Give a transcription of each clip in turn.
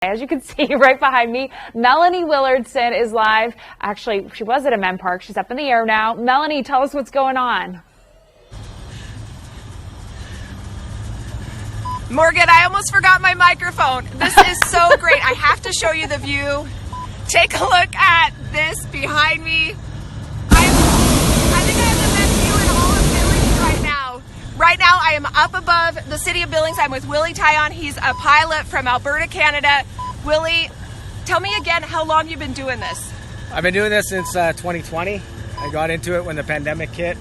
As you can see right behind me, Melanie Willardson is live. Actually, she was at a Men Park. She's up in the air now. Melanie, tell us what's going on. Morgan, I almost forgot my microphone. This is so great. I have to show you the view. Take a look at this behind me. I think I have the best view in all of Billings right now. Right now, I am up above the city of Billings. I'm with Willie Tyon. He's a pilot from Alberta, Canada. Willie, tell me again how long you've been doing this. I've been doing this since 2020. I got into it when the pandemic hit.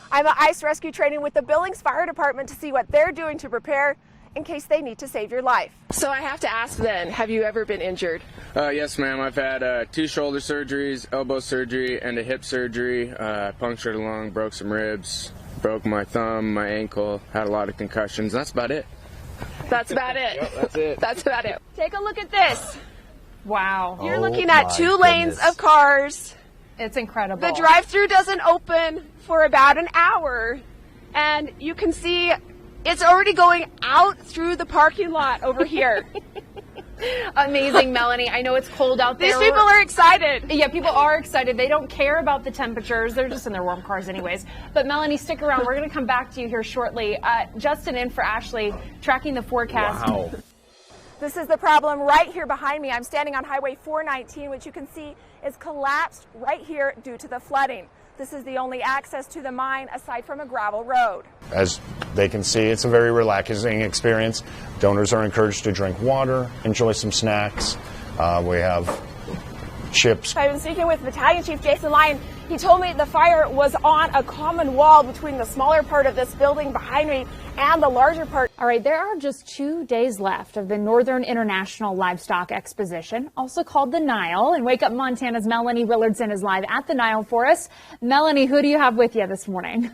I'm at ice rescue training with the Billings Fire Department to see what they're doing to prepare in case they need to save your life. So I have to ask then, have you ever been injured? Yes, ma'am. I've had 2 shoulder surgeries, elbow surgery, and a hip surgery. Punctured a lung, broke some ribs, broke my thumb, my ankle, had a lot of concussions. That's about it. That's about it. Yep, that's it. That's about it. Take a look at this. Wow. You're looking at 2 lanes of cars. It's incredible. The drive-through doesn't open for about an hour, and you can see it's already going out through the parking lot over here. Amazing, Melanie. I know it's cold out there. These people are excited. Yeah, people are excited. They don't care about the temperatures. They're just in their warm cars anyways. But Melanie, stick around. We're going to come back to you here shortly. Justin in for Ashley, tracking the forecast. Wow. This is the problem right here behind me. I'm standing on Highway 419, which you can see is collapsed right here due to the flooding. This is the only access to the mine aside from a gravel road. As they can see, it's a very relaxing experience. Donors are encouraged to drink water, enjoy some snacks. We have chips. I've been speaking with Battalion Chief Jason Lyon. He told me the fire was on a common wall between the smaller part of this building behind me and the larger part. All right, there are just 2 days left of the Northern International Livestock Exposition, also called the Nile. And Wake Up Montana's Melanie Willardson is live at the Nile for us. Melanie, who do you have with you this morning?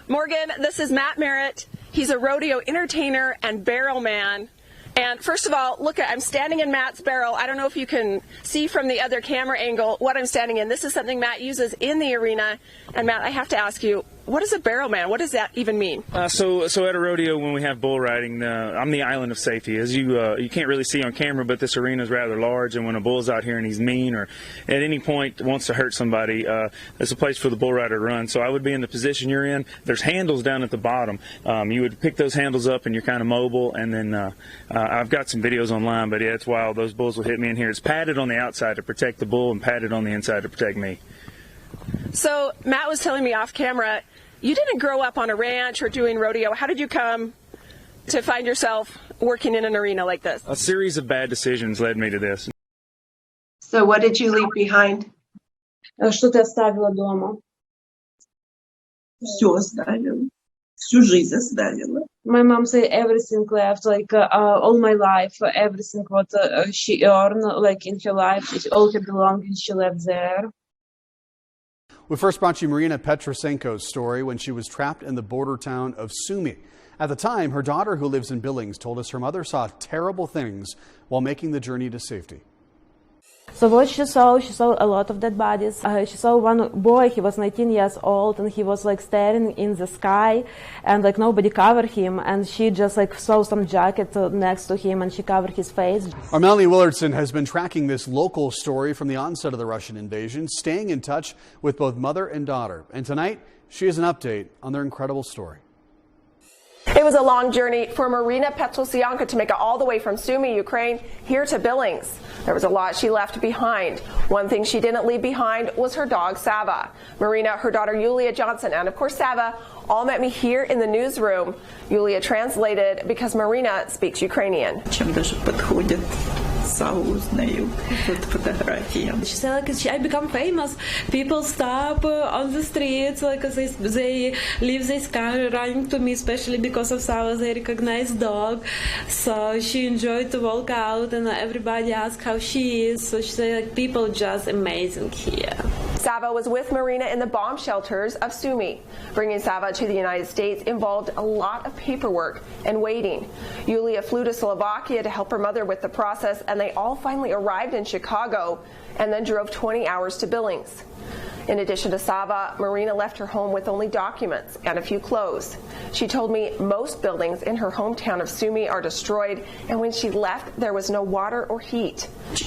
Morgan, this is Matt Merritt. He's a rodeo entertainer and barrel man. And first of all, look, I'm standing in Matt's barrel. I don't know if you can see from the other camera angle what I'm standing in. This is something Matt uses in the arena. And Matt, I have to ask you, what is a barrel man? What does that even mean? So at a rodeo, when we have bull riding, I'm the island of safety. As you can't really see on camera, but this arena is rather large, and when a bull's out here and he's mean or at any point wants to hurt somebody, it's a place for the bull rider to run. So I would be in the position you're in. There's handles down at the bottom. You would pick those handles up, and you're kind of mobile. And then I've got some videos online, but yeah, it's wild. Those bulls will hit me in here. It's padded on the outside to protect the bull and padded on the inside to protect me. So Matt was telling me off camera, you didn't grow up on a ranch or doing rodeo. How did you come to find yourself working in an arena like this? A series of bad decisions led me to this. So what did you leave behind? Что ты оставила дома? Все оставила. Всю жизнь оставила. My mom said everything left, like all my life, everything what she earned, like in her life, all her belongings she left there. We first brought you Marina Petrosenko's story when she was trapped in the border town of Sumy. At the time, her daughter, who lives in Billings, told us her mother saw terrible things while making the journey to safety. So what she saw a lot of dead bodies. She saw one boy, he was 19 years old, and he was like staring in the sky, and like nobody covered him, and she just like saw some jacket next to him, and she covered his face. Our Melanie Willardson has been tracking this local story from the onset of the Russian invasion, staying in touch with both mother and daughter. And tonight, she has an update on their incredible story. It was a long journey for Marina Petrosenko to make it all the way from Sumy, Ukraine, here to Billings. There was a lot she left behind. One thing she didn't leave behind was her dog, Sava. Marina, her daughter, Yulia Johnson, and of course, Sava, all met me here in the newsroom. Yulia translated because Marina speaks Ukrainian. She said, like, I become famous. People stop on the streets, like they leave this car running to me, especially because of Sava's recognized dog. So she enjoyed to walk out, and everybody asked how she is. So she said, like, people just amazing here. Sava was with Marina in the bomb shelters of Sumy. Bringing Sava to the United States involved a lot of paperwork and waiting. Yulia flew to Slovakia to help her mother with the process, and they all finally arrived in Chicago and then drove 20 hours to Billings. In addition to Sava, Marina left her home with only documents and a few clothes. She told me most buildings in her hometown of Sumy are destroyed, and when she left, there was no water or heat. She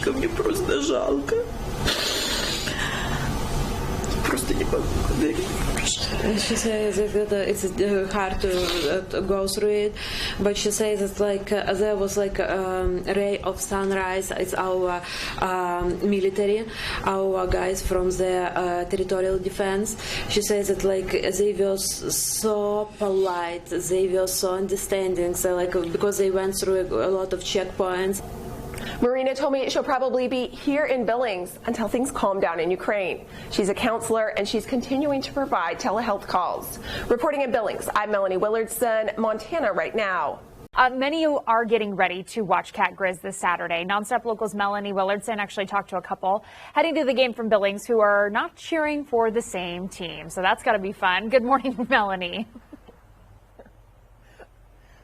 says it's hard to go through it, but she says it's like there was like a ray of sunrise. It's our military, our guys from the territorial defense. She says that like they were so polite, they were so understanding. So like because they went through a lot of checkpoints. Marina told me she'll probably be here in Billings until things calm down in Ukraine. She's a counselor and she's continuing to provide telehealth calls. Reporting in Billings, I'm Melanie Willardson, Montana Right Now. Many are getting ready to watch Cat Grizz this Saturday. Nonstop Local's Melanie Willardson actually talked to a couple heading to the game from Billings who are not cheering for the same team. So that's got to be fun. Good morning, Melanie.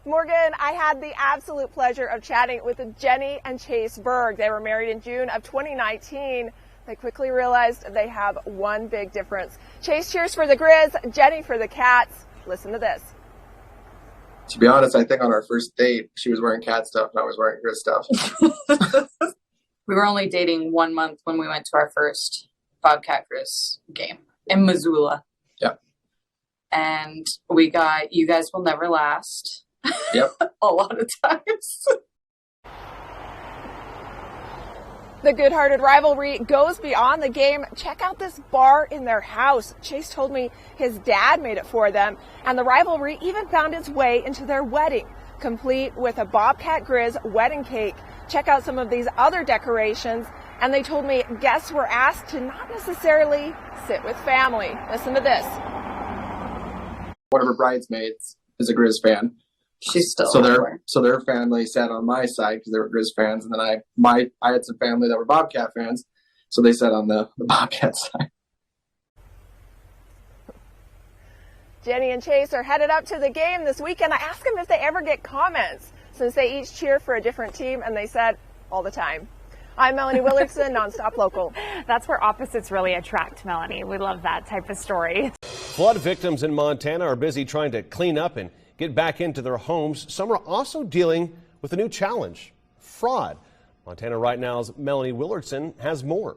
Morgan, I had the absolute pleasure of chatting with Jenny and Chase Berg. They were married in June of 2019. They quickly realized they have one big difference. Chase cheers for the Grizz, Jenny for the Cats. Listen to this. To be honest, I think on our first date, she was wearing Cat stuff and I was wearing Grizz stuff. We were only dating 1 month when we went to our first Bobcat Grizz game in Missoula. Yeah. And we got You Guys Will Never Last. Yep. A lot of times. The good-hearted rivalry goes beyond the game. Check out this bar in their house. Chase told me his dad made it for them, and the rivalry even found its way into their wedding, complete with a Bobcat Grizz wedding cake. Check out some of these other decorations, and they told me guests were asked to not necessarily sit with family. Listen to this. One of her bridesmaids is a Grizz fan. She's still so their family sat on my side because they were Grizz fans, and then I had some family that were Bobcat fans, so they sat on the Bobcat side. Jenny and Chase are headed up to the game this weekend. I asked them if they ever get comments since they each cheer for a different team, and they said all the time. I'm Melanie Willardson, Nonstop Local. That's where opposites really attract, Melanie. We love that type of story. Flood victims in Montana are busy trying to clean up and get back into their homes. Some are also dealing with a new challenge, fraud. Montana Right Now's Melanie Willardson has more.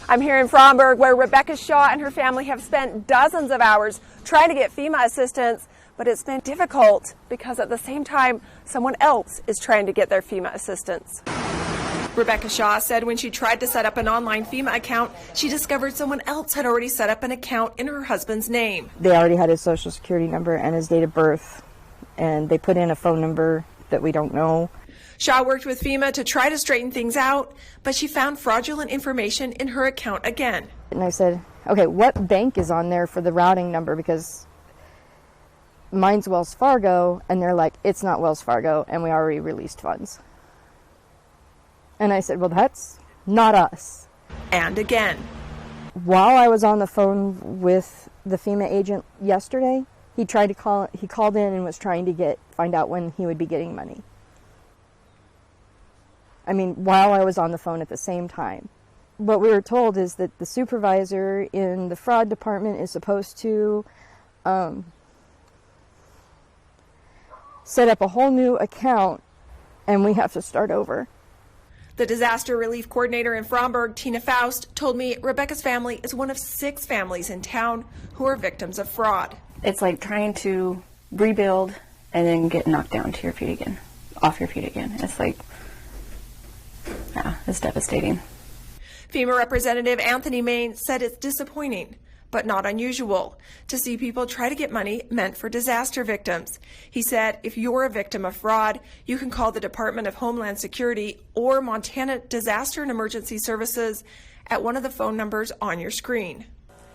I'm here in Fromberg, where Rebecca Shaw and her family have spent dozens of hours trying to get FEMA assistance, but it's been difficult because at the same time, someone else is trying to get their FEMA assistance. Rebecca Shaw said when she tried to set up an online FEMA account, she discovered someone else had already set up an account in her husband's name. They already had his social security number and his date of birth, and they put in a phone number that we don't know. Shaw worked with FEMA to try to straighten things out, but she found fraudulent information in her account again. And I said, okay, what bank is on there for the routing number? Because mine's Wells Fargo, and they're like, it's not Wells Fargo, and we already released funds. And I said, well, that's not us. And again. While I was on the phone with the FEMA agent yesterday, he called in and was trying to find out when he would be getting money. I mean, while I was on the phone at the same time. What we were told is that the supervisor in the fraud department is supposed to set up a whole new account, and we have to start over. The disaster relief coordinator in Fromberg, Tina Faust, told me Rebecca's family is one of 6 families in town who are victims of fraud. It's like trying to rebuild and then get knocked down to your feet again, off your feet again. It's like, yeah, it's devastating. FEMA Representative Anthony Main said it's disappointing, but not unusual, to see people try to get money meant for disaster victims. He said if you're a victim of fraud, you can call the Department of Homeland Security or Montana Disaster and Emergency Services at one of the phone numbers on your screen.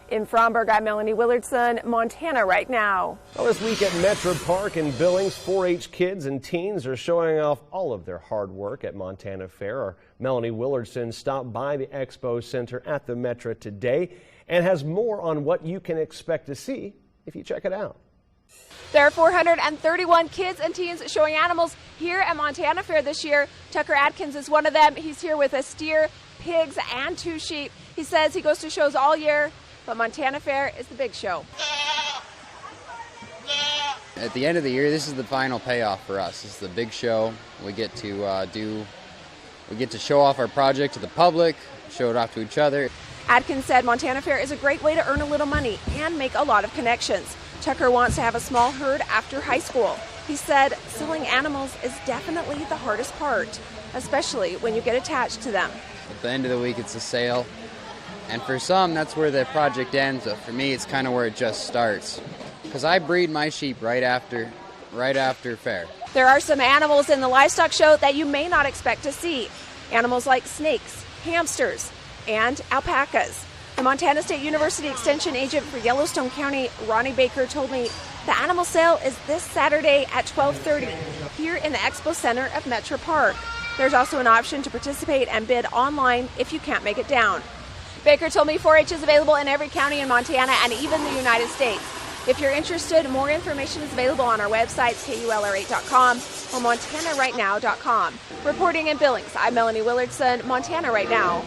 In Fromberg, I'm Melanie Willardson, Montana Right Now. Well, this week at Metro Park in Billings, 4-H kids and teens are showing off all of their hard work at Montana Fair. Our Melanie Willardson stopped by the Expo Center at the Metro today and has more on what you can expect to see if you check it out. There are 431 kids and teens showing animals here at Montana Fair this year. Tucker Atkins is one of them. He's here with a steer, pigs, and 2 sheep. He says he goes to shows all year, but Montana Fair is the big show. At the end of the year, this is the final payoff for us. This is the big show. We get to show off our project to the public, show it off to each other. Adkins said Montana Fair is a great way to earn a little money and make a lot of connections. Tucker wants to have a small herd after high school. He said selling animals is definitely the hardest part, especially when you get attached to them. At the end of the week, it's a sale. And for some, that's where the project ends. But for me, it's kind of where it just starts. Because I breed my sheep right after fair. There are some animals in the livestock show that you may not expect to see. Animals like snakes, hamsters, and alpacas. The Montana State University Extension agent for Yellowstone County, Ronnie Baker, told me the animal sale is this Saturday at 12:30 here in the Expo Center of Metro Park. There's also an option to participate and bid online if you can't make it down. Baker told me 4-H is available in every county in Montana and even the United States. If you're interested, more information is available on our websites, KULR8.com or MontanaRightNow.com. Reporting in Billings, I'm Melanie Willardson, Montana Right Now.